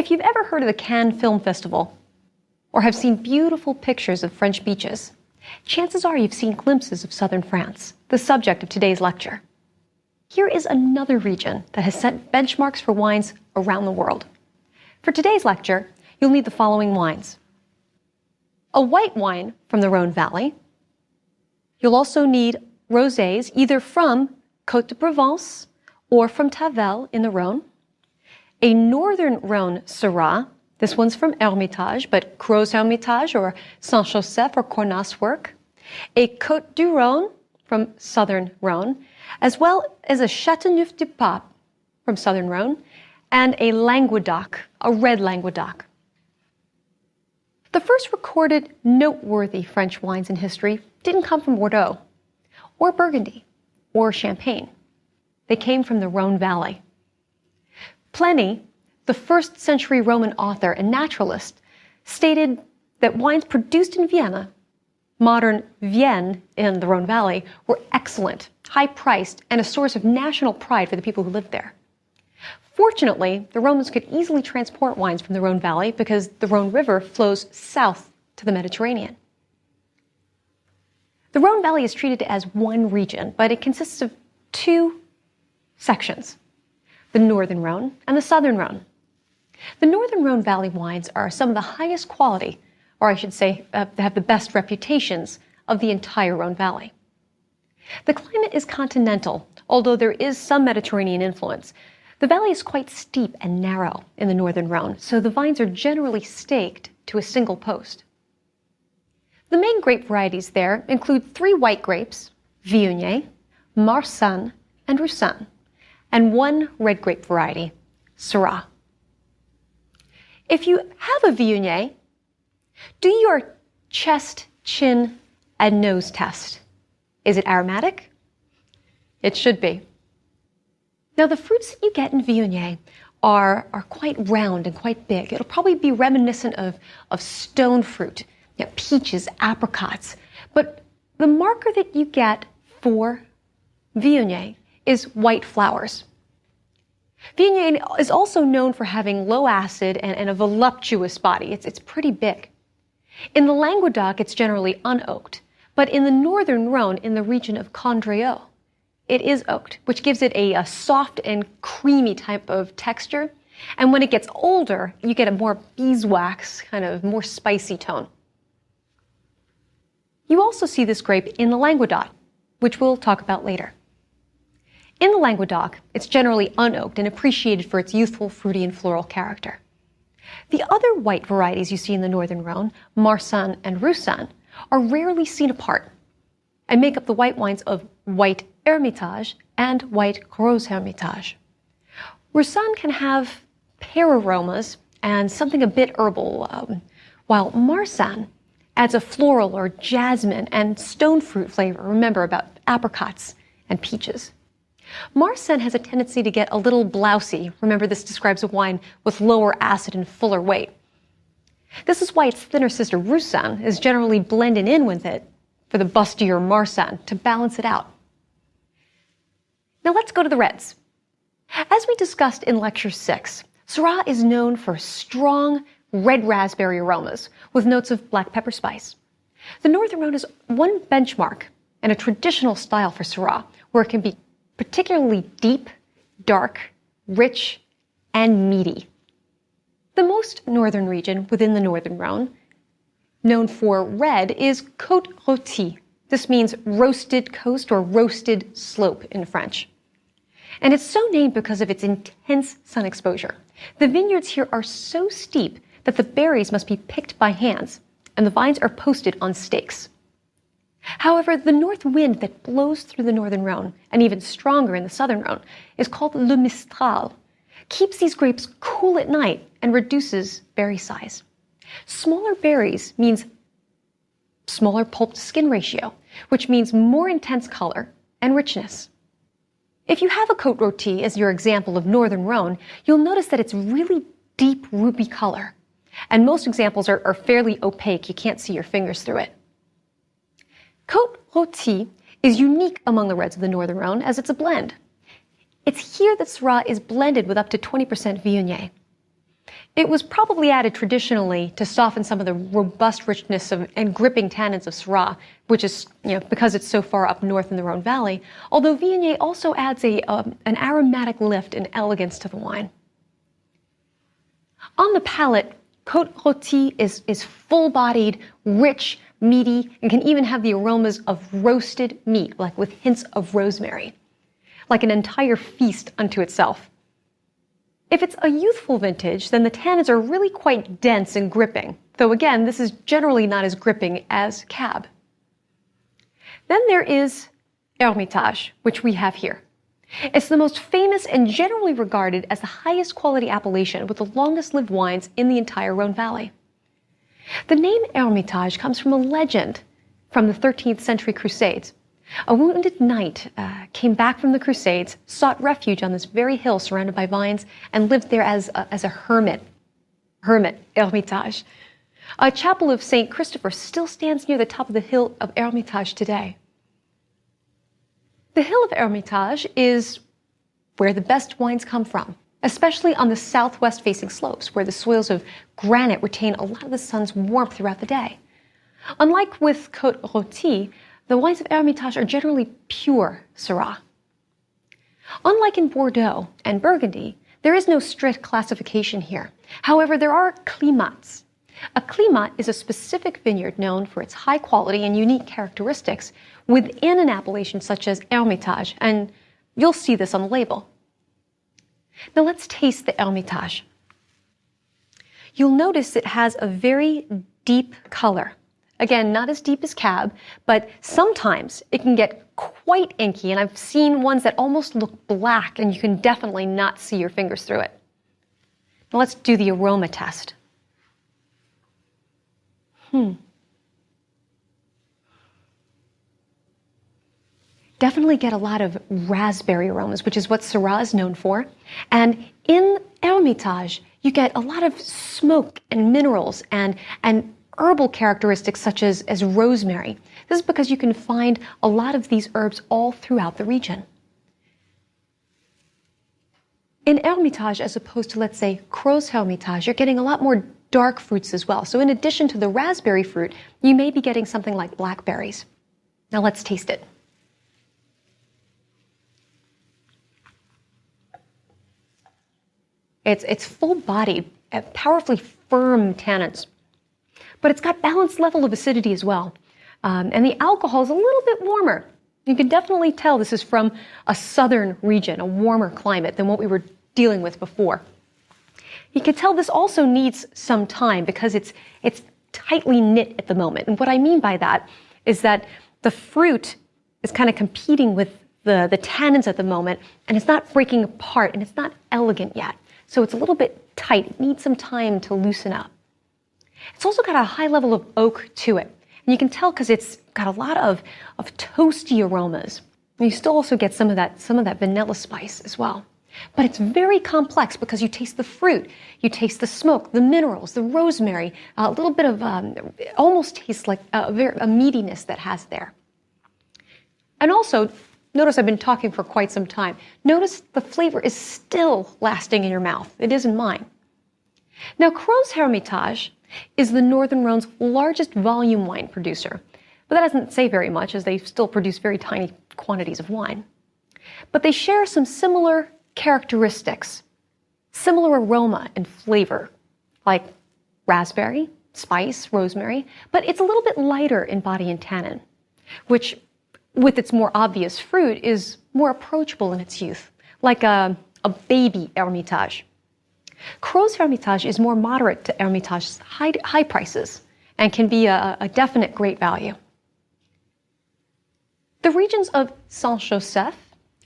If you've ever heard of the Cannes Film Festival, or have seen beautiful pictures of French beaches, chances are you've seen glimpses of southern France, the subject of today's lecture. Here is another region that has set benchmarks for wines around the world. For today's lecture, you'll need the following wines. A white wine from the Rhône Valley. You'll also need rosés either from Côte de Provence or from Tavel in the Rhône. A northern Rhône Syrah. This one's from Hermitage, but Gros Hermitage or Saint-Joseph or Cornas work. A Côte du Rhône from southern Rhône, as well as a Châteauneuf-du-Pape from southern Rhône, and a Languedoc, a red Languedoc. The first recorded noteworthy French wines in history didn't come from Bordeaux, or Burgundy, or Champagne. They came from the Rhône Valley. Pliny, the first century Roman author and naturalist, stated that wines produced in Vienna, modern Vienne in the Rhône Valley, were excellent, high-priced, and a source of national pride for the people who lived there. Fortunately, the Romans could easily transport wines from the Rhône Valley because the Rhône River flows south to the Mediterranean. The Rhône Valley is treated as one region, but it consists of two sections, the northern Rhône and the southern Rhône. The northern Rhône Valley wines are some of the highest quality, or I should say, have the best reputations of the entire Rhône Valley. The climate is continental, although there is some Mediterranean influence. The valley is quite steep and narrow in the northern Rhône, so the vines are generally staked to a single post. The main grape varieties there include 3 white grapes, Viognier, Marsanne, and Roussanne, and 1 red grape variety, Syrah. If you have a Viognier, do your chest, chin, and nose test. Is it aromatic? It should be. Now, the fruits that you get in Viognier are quite round and quite big. It'll probably be reminiscent of stone fruit, peaches, apricots. But the marker that you get for Viognier is white flowers. Viognier is also known for having low acid and a voluptuous body. It's pretty big. In the Languedoc, it's generally unoaked, but in the northern Rhône, in the region of Condrieu, it is oaked, which gives it a soft and creamy type of texture. And when it gets older, you get a more beeswax, kind of more spicy tone. You also see this grape in the Languedoc, which we'll talk about later. In the Languedoc, it's generally unoaked and appreciated for its youthful, fruity, and floral character. The other white varieties you see in the northern Rhône, Marsanne and Roussanne, are rarely seen apart and make up the white wines of white Hermitage and white Gros Hermitage. Roussanne can have pear aromas and something a bit herbal, while Marsanne adds a floral or jasmine and stone fruit flavor, remember, about apricots and peaches. Marsanne has a tendency to get a little blousy. Remember, this describes a wine with lower acid and fuller weight. This is why its thinner sister Roussanne is generally blended in with it for the bustier Marsanne to balance it out. Now let's go to the reds. As we discussed in Lecture 6, Syrah is known for strong red raspberry aromas with notes of black pepper spice. The northern Rhône is one benchmark and a traditional style for Syrah, where it can be particularly deep, dark, rich, and meaty. The most northern region within the northern Rhône, known for red, is Côte Rôtie. This means roasted coast or roasted slope in French. And it's so named because of its intense sun exposure. The vineyards here are so steep that the berries must be picked by hands, and the vines are posted on stakes. However, the north wind that blows through the northern Rhône, and even stronger in the southern Rhône, is called le Mistral, keeps these grapes cool at night and reduces berry size. Smaller berries means smaller pulp-to-skin ratio, which means more intense color and richness. If you have a Côte Rôtie as your example of northern Rhône, you'll notice that it's really deep ruby color. And most examples are fairly opaque. You can't see your fingers through it. Côte Rôtie is unique among the reds of the northern Rhône as it's a blend. It's here that Syrah is blended with up to 20% Viognier. It was probably added traditionally to soften some of the robust richness and gripping tannins of Syrah, which is, because it's so far up north in the Rhône Valley, although Viognier also adds an aromatic lift and elegance to the wine. On the palate, Côte Rôtie is full-bodied, rich, meaty, and can even have the aromas of roasted meat, like with hints of rosemary, like an entire feast unto itself. If it's a youthful vintage, then the tannins are really quite dense and gripping, though again, this is generally not as gripping as Cab. Then there is Hermitage, which we have here. It's the most famous and generally regarded as the highest quality appellation with the longest lived wines in the entire Rhône Valley. The name Hermitage comes from a legend from the 13th century Crusades. A wounded knight came back from the Crusades, sought refuge on this very hill surrounded by vines, and lived there as a hermit, Hermitage. A chapel of St. Christopher still stands near the top of the hill of Hermitage today. The hill of Hermitage is where the best wines come from, especially on the southwest-facing slopes, where the soils of granite retain a lot of the sun's warmth throughout the day. Unlike with Côte Rôtie, the wines of Hermitage are generally pure Syrah. Unlike in Bordeaux and Burgundy, there is no strict classification here. However, there are climats. A climat is a specific vineyard known for its high quality and unique characteristics within an appellation such as Hermitage, and you'll see this on the label. Now let's taste the Hermitage. You'll notice it has a very deep color. Again, not as deep as Cab, but sometimes it can get quite inky, and I've seen ones that almost look black, and you can definitely not see your fingers through it. Now let's do the aroma test. Definitely get a lot of raspberry aromas, which is what Syrah is known for. And in Hermitage, you get a lot of smoke and minerals and herbal characteristics such as rosemary. This is because you can find a lot of these herbs all throughout the region. In Hermitage, as opposed to, let's say, Crozes Hermitage, you're getting a lot more dark fruits as well. So in addition to the raspberry fruit, you may be getting something like blackberries. Now let's taste it. It's full-bodied, powerfully firm tannins, but it's got balanced level of acidity as well. And the alcohol is a little bit warmer. You can definitely tell this is from a southern region, a warmer climate than what we were dealing with before. You can tell this also needs some time because it's tightly knit at the moment. And what I mean by that is that the fruit is kind of competing with the tannins at the moment, and it's not breaking apart, and it's not elegant yet. So it's a little bit tight. It needs some time to loosen up. It's also got a high level of oak to it. And you can tell because it's got a lot of toasty aromas. And you still also get some of that vanilla spice as well. But it's very complex because you taste the fruit, you taste the smoke, the minerals, the rosemary, a little bit of, almost tastes like a meatiness that has there. And also, notice I've been talking for quite some time. Notice the flavor is still lasting in your mouth. It is in mine. Now, Crozes Hermitage is the Northern Rhone's largest volume wine producer. But that doesn't say very much, as they still produce very tiny quantities of wine. But they share some similar characteristics, similar aroma and flavor, like raspberry, spice, rosemary, but it's a little bit lighter in body and tannin, which, with its more obvious fruit, is more approachable in its youth, like a baby Hermitage. Crozes Hermitage is more moderate to Hermitage's high prices and can be a definite great value. The regions of Saint-Joseph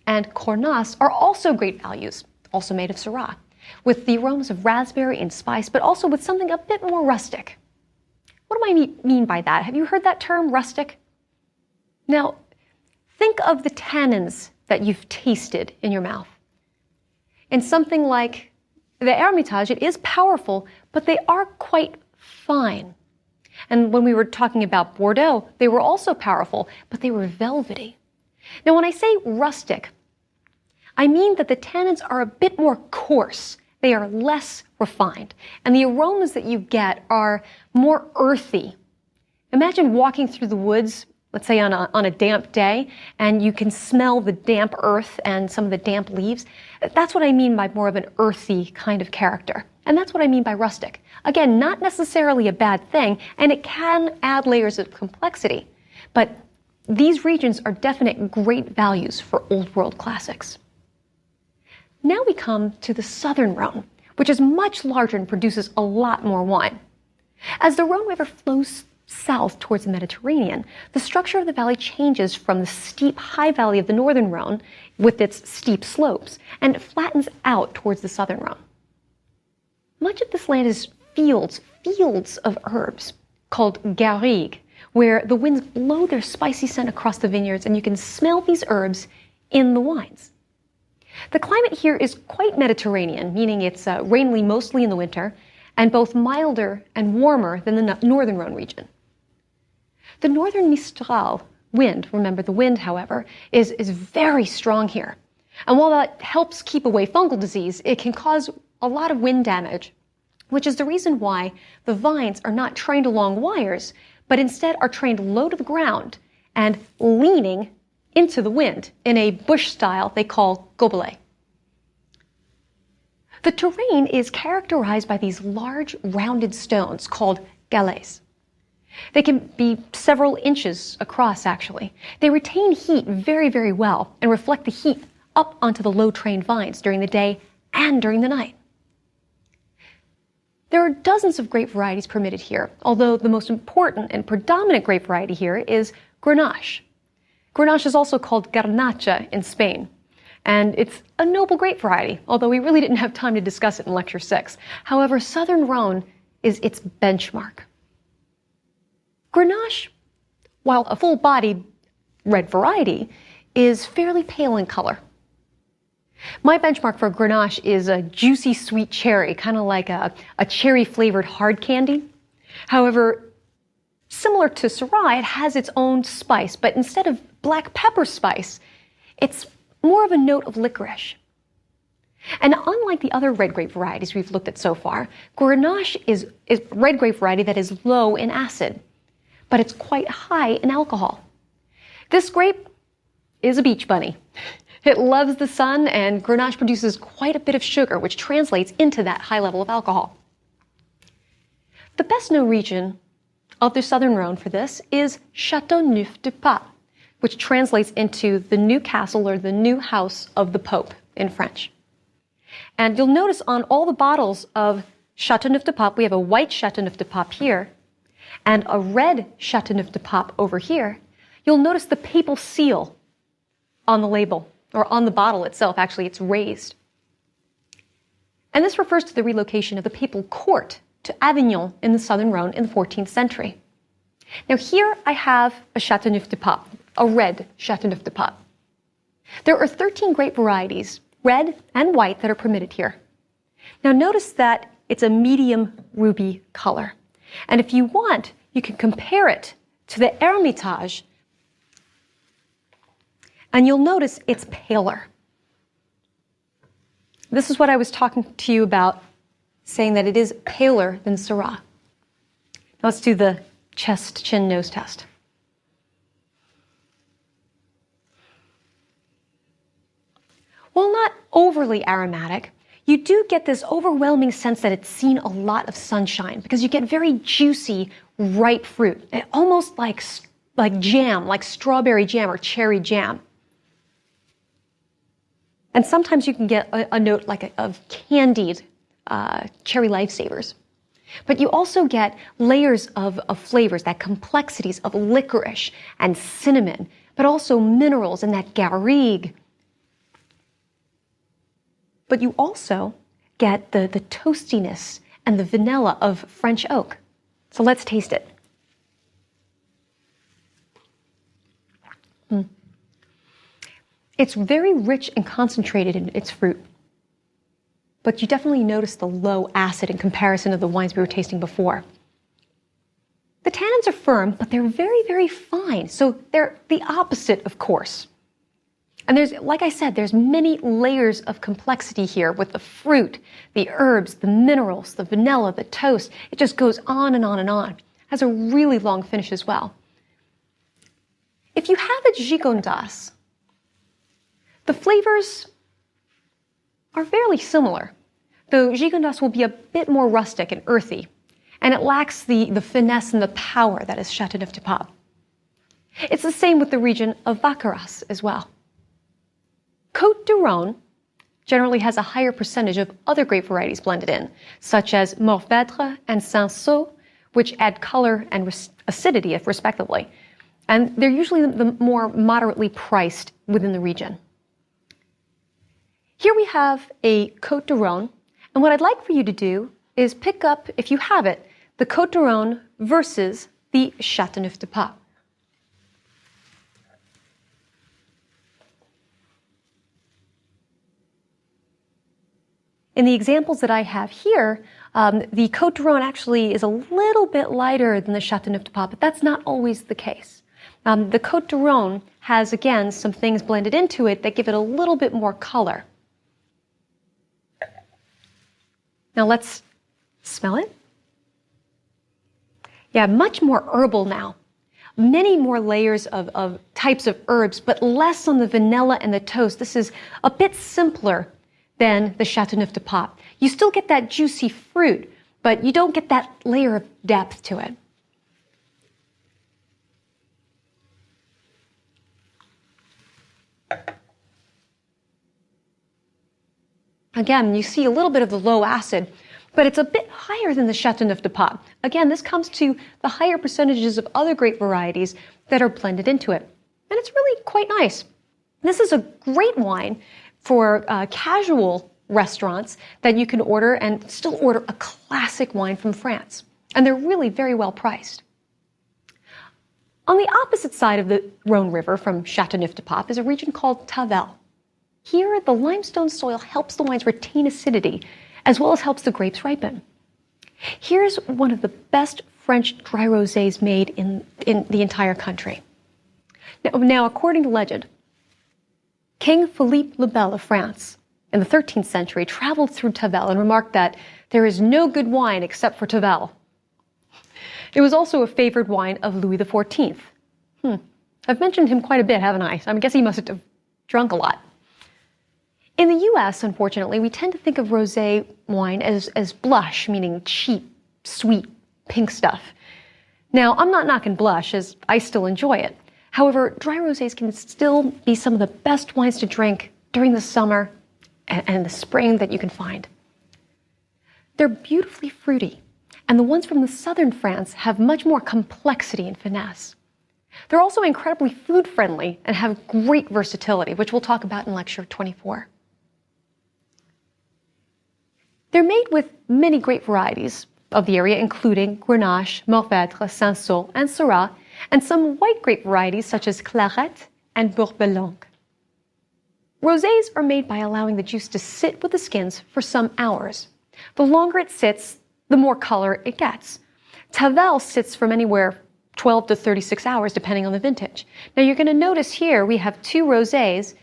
and Cornas are also great values, also made of Syrah, with the aromas of raspberry and spice, but also with something a bit more rustic. What do I mean by that? Have you heard that term, rustic? Now, think of the tannins that you've tasted in your mouth. In something like the Hermitage, it is powerful, but they are quite fine. And when we were talking about Bordeaux, they were also powerful, but they were velvety. Now, when I say rustic, I mean that the tannins are a bit more coarse they are less refined, and the aromas that you get are more earthy. Imagine walking through the woods, let's say on a damp day, and you can smell the damp earth and some of the damp leaves. That's what I mean by more of an earthy kind of character. And that's what I mean by rustic. Again, not necessarily a bad thing, and it can add layers of complexity. But these regions are definite great values for Old World classics. Now we come to the southern Rhône, which is much larger and produces a lot more wine. As the Rhône River flows south towards the Mediterranean, the structure of the valley changes from the steep high valley of the northern Rhône with its steep slopes and flattens out towards the southern Rhône. Much of this land is fields of herbs called garrigues, where the winds blow their spicy scent across the vineyards and you can smell these herbs in the wines. The climate here is quite Mediterranean, meaning it's rainy mostly in the winter and both milder and warmer than the northern Rhône region. The northern Mistral wind, remember the wind, however, is very strong here. And while that helps keep away fungal disease, it can cause a lot of wind damage, which is the reason why the vines are not trained along wires, but instead are trained low to the ground and leaning into the wind in a bush style they call gobelet. The terrain is characterized by these large rounded stones called galets. They can be several inches across, actually. They retain heat very well and reflect the heat up onto the low-trained vines during the day and during the night. There are dozens of grape varieties permitted here, although the most important and predominant grape variety here is Grenache. Grenache is also called Garnacha in Spain, and it's a noble grape variety, although we really didn't have time to discuss it in Lecture 6. However, Southern Rhône is its benchmark. Grenache, while a full-bodied red variety, is fairly pale in color. My benchmark for Grenache is a juicy sweet cherry, kind of like a cherry-flavored hard candy. However, similar to Syrah, it has its own spice, but instead of black pepper spice, it's more of a note of licorice. And unlike the other red grape varieties we've looked at so far, Grenache is a red grape variety that is low in acid, but it's quite high in alcohol. This grape is a beach bunny. It loves the sun, and Grenache produces quite a bit of sugar, which translates into that high level of alcohol. The best-known region of the Southern Rhône for this is Châteauneuf-du-Pape, which translates into the new castle or the new house of the Pope in French. And you'll notice on all the bottles of Châteauneuf-du-Pape, we have a white Châteauneuf-du-Pape here and a red Châteauneuf-du-Pape over here. You'll notice the papal seal on the label, or on the bottle itself. Actually, it's raised. And this refers to the relocation of the papal court to Avignon in the Southern Rhône in the 14th century. Now here I have a Châteauneuf-du-Pape, a red Châteauneuf-du-Pape. There are 13 grape varieties, red and white, that are permitted here. Now notice that it's a medium ruby color. And if you want, you can compare it to the Hermitage, and you'll notice it's paler. This is what I was talking to you about, saying that it is paler than Syrah. Now let's do the chest, chin, nose test. While not overly aromatic, you do get this overwhelming sense that it's seen a lot of sunshine because you get very juicy, ripe fruit, almost like jam, like strawberry jam or cherry jam. And sometimes you can get a note of candied cherry lifesavers. But you also get layers of flavors, that complexities of licorice and cinnamon, but also minerals and that garrigue. But you also get the toastiness and the vanilla of French oak. So let's taste it. It's very rich and concentrated in its fruit, but you definitely notice the low acid in comparison to the wines we were tasting before. The tannins are firm, but they're very fine, so they're the opposite of coarse. And there's, like I said, there's many layers of complexity here with the fruit, the herbs, the minerals, the vanilla, the toast. It just goes on and on and on. It has a really long finish as well. If you have a gigondas, the flavors are fairly similar, though gigondas will be a bit more rustic and earthy, and it lacks the finesse and the power that is Châteauneuf-du-Pape. It's the same with the region of Baccarat as well. Côte du Rhône generally has a higher percentage of other grape varieties blended in, such as Mourvèdre and Cinsault, which add color and acidity respectively. And they're usually the more moderately priced within the region. Here we have a Côte du Rhône, and what I'd like for you to do is pick up, if you have it, the Côte du Rhône versus the Châteauneuf-du-Pape. In the examples that I have here, the Côte du Rhône actually is a little bit lighter than the Châteauneuf-du-Pape, but that's not always the case. The Côte du Rhône has, again, some things blended into it that give it a little bit more color. Now let's smell it. Yeah, much more herbal now. Many more layers of types of herbs, but less on the vanilla and the toast. This is a bit simpler than the Châteauneuf-du-Pape. You still get that juicy fruit, but you don't get that layer of depth to it. Again, you see a little bit of the low acid, but it's a bit higher than the Châteauneuf-du-Pape. Again, this comes to the higher percentages of other grape varieties that are blended into it. And it's really quite nice. This is a great wine for casual restaurants that you can order and still order a classic wine from France. And they're really very well priced. On the opposite side of the Rhône River from Châteauneuf-du-Pape is a region called Tavel. Here, the limestone soil helps the wines retain acidity as well as helps the grapes ripen. Here's one of the best French dry rosés made in the entire country. Now, according to legend, King Philippe le Bel of France in the 13th century traveled through Tavel and remarked that there is no good wine except for Tavel. It was also a favored wine of Louis XIV. I've mentioned him quite a bit, haven't I? I guess he must have drunk a lot. In the US, unfortunately, we tend to think of rosé wine as blush, meaning cheap, sweet, pink stuff. Now, I'm not knocking blush, as I still enjoy it. However, dry rosés can still be some of the best wines to drink during the summer and the spring that you can find. They're beautifully fruity, and the ones from the southern France have much more complexity and finesse. They're also incredibly food-friendly and have great versatility, which we'll talk about in Lecture 24. They're made with many grape varieties of the area, including Grenache, Mourvèdre, Cinsault, and Syrah, and some white grape varieties such as Clairette and Bourbon. Rosés are made by allowing the juice to sit with the skins for some hours. The longer it sits, the more color it gets. Tavel sits from anywhere 12 to 36 hours, depending on the vintage. Now you're going to notice here we have two rosés.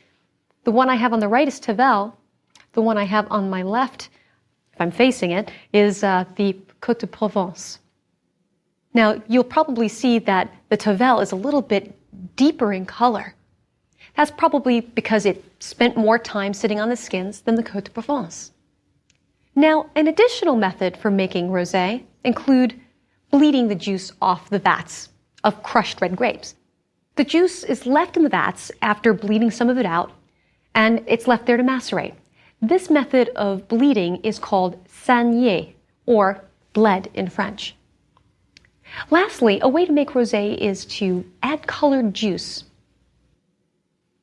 The one I have on the right is Tavel. The one I have on my left, if I'm facing it, is the Côte de Provence. Now, you'll probably see that the Tavel is a little bit deeper in color. That's probably because it spent more time sitting on the skins than the Côte de Provence. Now, an additional method for making rosé include bleeding the juice off the vats of crushed red grapes. The juice is left in the vats after bleeding some of it out, and it's left there to macerate. This method of bleeding is called saigner, or bled in French. Lastly, a way to make rosé is to add colored juice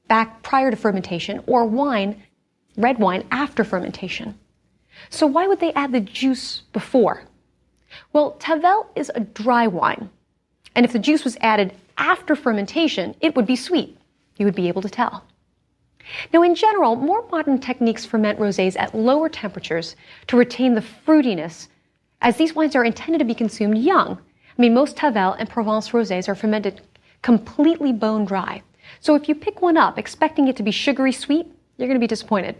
back prior to fermentation, or wine, red wine, after fermentation. So why would they add the juice before? Well, Tavel is a dry wine, and if the juice was added after fermentation, it would be sweet. You would be able to tell. Now, in general, more modern techniques ferment rosés at lower temperatures to retain the fruitiness, as these wines are intended to be consumed young. I mean, most Tavel and Provence rosés are fermented completely bone dry. So if you pick one up expecting it to be sugary sweet, you're going to be disappointed.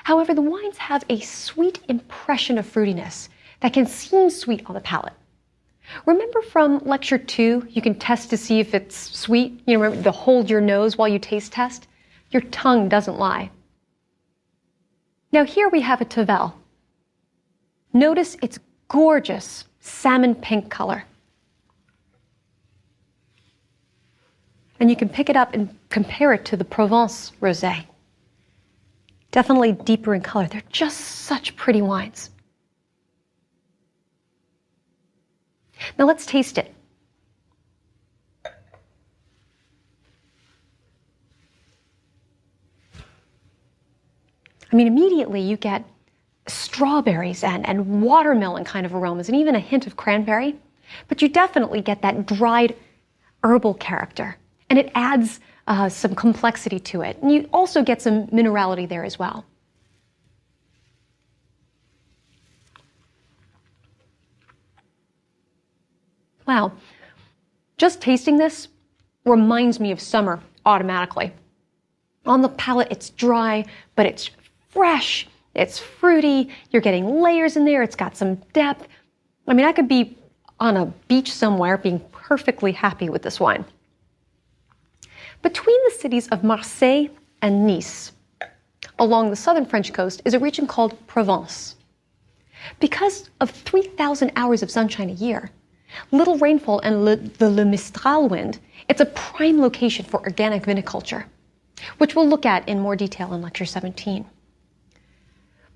However, the wines have a sweet impression of fruitiness that can seem sweet on the palate. Remember from lecture 2, you can test to see if it's sweet? You know, remember the hold your nose while you taste test? Your tongue doesn't lie. Now here we have a Tavel. Notice its gorgeous salmon pink color. And you can pick it up and compare it to the Provence rosé. Definitely deeper in color. They're just such pretty wines. Now let's taste it. I mean, immediately you get strawberries and watermelon kind of aromas and even a hint of cranberry, but you definitely get that dried herbal character, and it adds some complexity to it. And you also get some minerality there as well. Wow, just tasting this reminds me of summer automatically. On the palate, it's dry, but it's fresh, it's fruity, you're getting layers in there, it's got some depth. I mean, I could be on a beach somewhere being perfectly happy with this wine. Between the cities of Marseille and Nice, along the southern French coast, is a region called Provence. Because of 3,000 hours of sunshine a year, little rainfall and the Mistral wind, it's a prime location for organic viniculture, which we'll look at in more detail in lecture 17.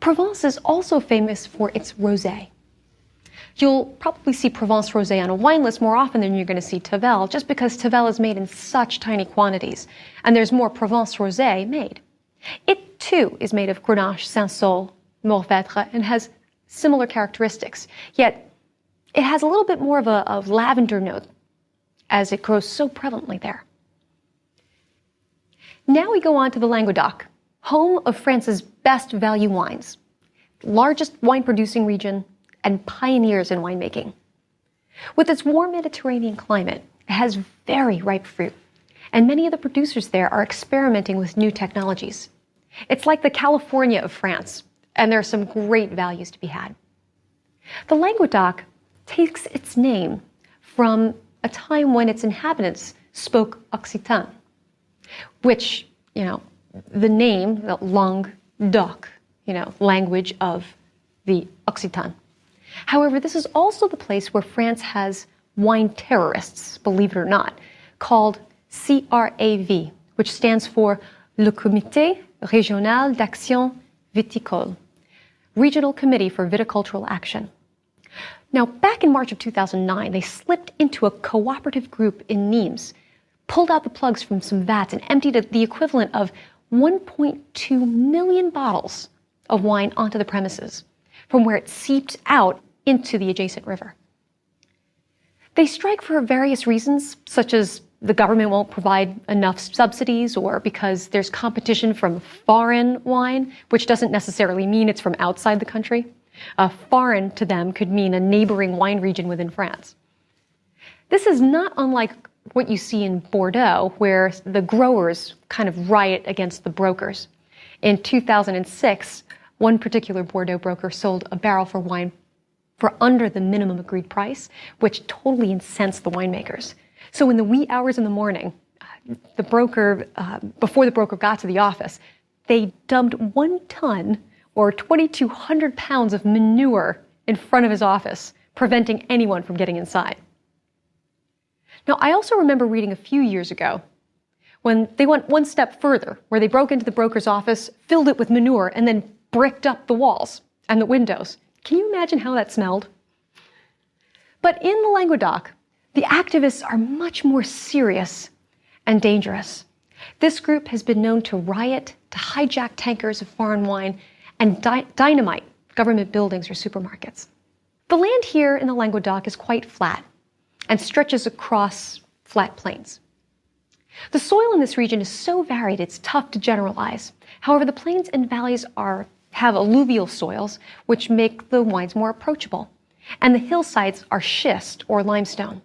Provence is also famous for its rosé. You'll probably see Provence rosé on a wine list more often than you're going to see Tavel, just because Tavel is made in such tiny quantities, and there's more Provence rosé made. It too is made of Grenache, Cinsault, Mourvèdre, and has similar characteristics, yet it has a little bit more of a lavender note, as it grows so prevalently there. Now we go on to the Languedoc, home of France's best value wines, largest wine-producing region, and pioneers in winemaking. With its warm Mediterranean climate, it has very ripe fruit, and many of the producers there are experimenting with new technologies. It's like the California of France, and there are some great values to be had. The Languedoc takes its name from a time when its inhabitants spoke Occitan, which, the name, the Languedoc, language of the Occitan. However, this is also the place where France has wine terrorists, believe it or not, called CRAV, which stands for Le Comité Régional d'Action Viticole, Regional Committee for Viticultural Action. Now, back in March of 2009, they slipped into a cooperative group in Nimes, pulled out the plugs from some vats, and emptied the equivalent of 1.2 million bottles of wine onto the premises, from where it seeped out into the adjacent river. They strike for various reasons, such as the government won't provide enough subsidies, or because there's competition from foreign wine, which doesn't necessarily mean it's from outside the country. Foreign to them could mean a neighboring wine region within France. This is not unlike what you see in Bordeaux, where the growers kind of riot against the brokers. In 2006, one particular Bordeaux broker sold a barrel for wine for under the minimum agreed price, which totally incensed the winemakers. So in the wee hours in the morning, the broker, before the broker got to the office, they dumped 1 ton or 2,200 pounds of manure in front of his office, preventing anyone from getting inside. Now, I also remember reading a few years ago when they went one step further, where they broke into the broker's office, filled it with manure, and then bricked up the walls and the windows. Can you imagine how that smelled? But in the Languedoc, the activists are much more serious and dangerous. This group has been known to riot, to hijack tankers of foreign wine, and dynamite government buildings or supermarkets. The land here in the Languedoc is quite flat and stretches across flat plains. The soil in this region is so varied it's tough to generalize. However, the plains and valleys have alluvial soils, which make the wines more approachable, and the hillsides are schist or limestone.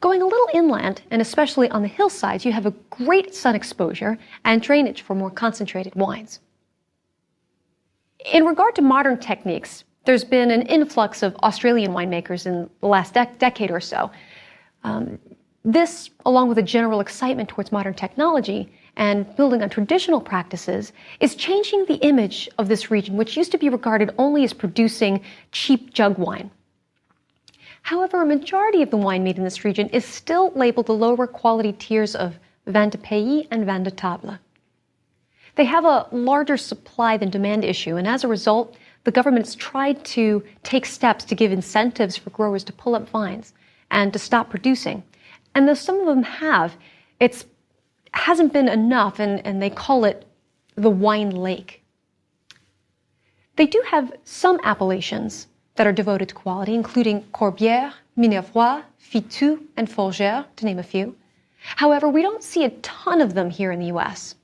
Going a little inland, and especially on the hillsides, you have a great sun exposure and drainage for more concentrated wines. In regard to modern techniques, there's been an influx of Australian winemakers in the last decade or so. This, along with a general excitement towards modern technology and building on traditional practices, is changing the image of this region, which used to be regarded only as producing cheap jug wine. However, a majority of the wine made in this region is still labeled the lower quality tiers of vin de pays and vin de table. They have a larger supply than demand issue, and as a result, the government has tried to take steps to give incentives for growers to pull up vines and to stop producing. And though some of them have, it hasn't been enough, and they call it the wine lake. They do have some appellations that are devoted to quality, including Corbière, Minervois, Fitou, and Fougères, to name a few. However, we don't see a ton of them here in the US.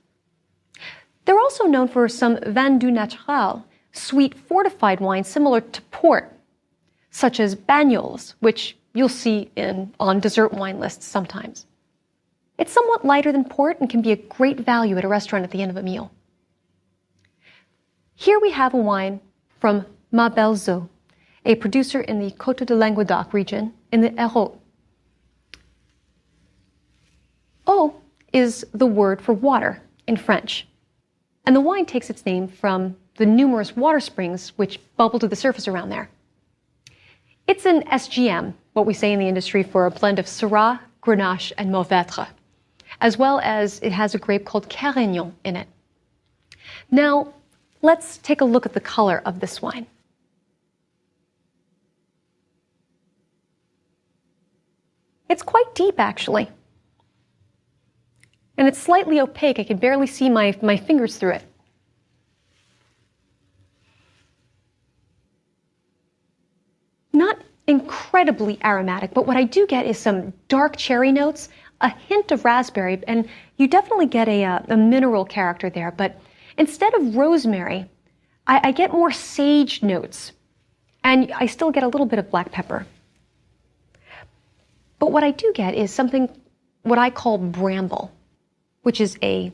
They're also known for some vin doux naturel, sweet fortified wines similar to port, such as Bagnols, which you'll see on dessert wine lists sometimes. It's somewhat lighter than port and can be a great value at a restaurant at the end of a meal. Here we have a wine from Mas Belles Eaux, a producer in the Côte de Languedoc region in the Hérault. Eau is the word for water in French, and the wine takes its name from the numerous water springs which bubble to the surface around there. It's an SGM, what we say in the industry for a blend of Syrah, Grenache, and Mourvèdre, as well as it has a grape called Carignan in it. Now, let's take a look at the color of this wine. It's quite deep, actually. And it's slightly opaque. I can barely see my fingers through it. Not incredibly aromatic, but what I do get is some dark cherry notes, a hint of raspberry, and you definitely get a mineral character there. But instead of rosemary, I get more sage notes, and I still get a little bit of black pepper. But what I do get is something, what I call bramble, which is a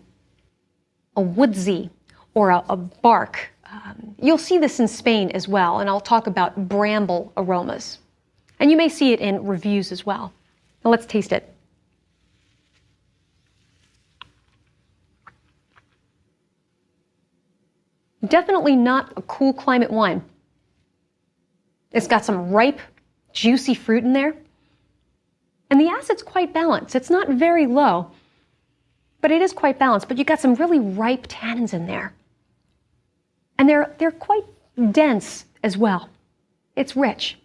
woodsy or a bark. You'll see this in Spain as well, and I'll talk about bramble aromas. And you may see it in reviews as well. Now let's taste it. Definitely not a cool climate wine. It's got some ripe, juicy fruit in there. And the acid's quite balanced. It's not very low, but it is quite balanced. But you got some really ripe tannins in there. And they're quite dense as well. It's rich.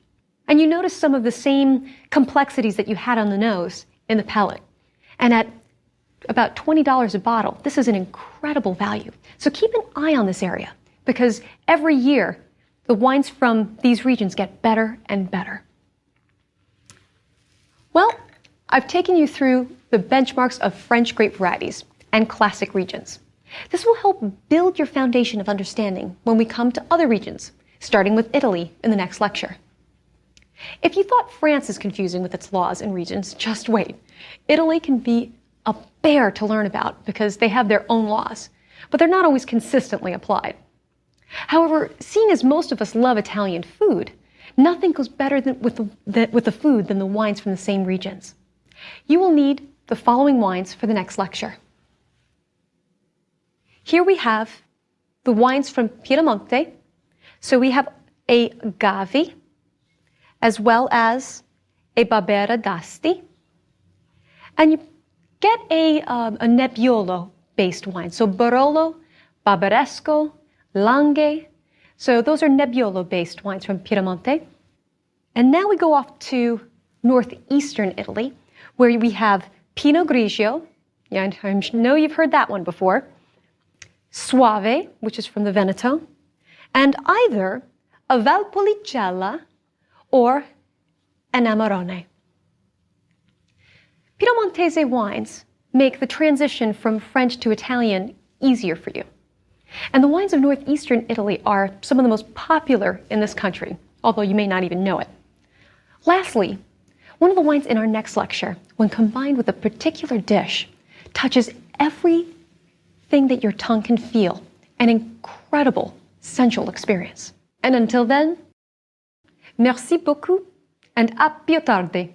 And you notice some of the same complexities that you had on the nose in the palate. And at about $20 a bottle, this is an incredible value. So keep an eye on this area, because every year the wines from these regions get better and better. Well, I've taken you through the benchmarks of French grape varieties and classic regions. This will help build your foundation of understanding when we come to other regions, starting with Italy in the next lecture. If you thought France is confusing with its laws and regions, just wait. Italy can be a bear to learn about because they have their own laws, but they're not always consistently applied. However, seeing as most of us love Italian food, nothing goes better with the food than the wines from the same regions. You will need the following wines for the next lecture. Here we have the wines from Piemonte. So we have a Gavi, as well as a Barbera d'Asti. And you get a Nebbiolo-based wine. So Barolo, Barbaresco, Langhe. So those are Nebbiolo-based wines from Piemonte. And now we go off to northeastern Italy, where we have Pinot Grigio. Yeah, I know you've heard that one before. Soave, which is from the Veneto, and either a Valpolicella or an Amarone. Piemontese wines make the transition from French to Italian easier for you. And the wines of northeastern Italy are some of the most popular in this country, although you may not even know it. Lastly, One of the wines in our next lecture, when combined with a particular dish, touches everything that your tongue can feel, an incredible sensual experience. And until then, merci beaucoup and à più tardi.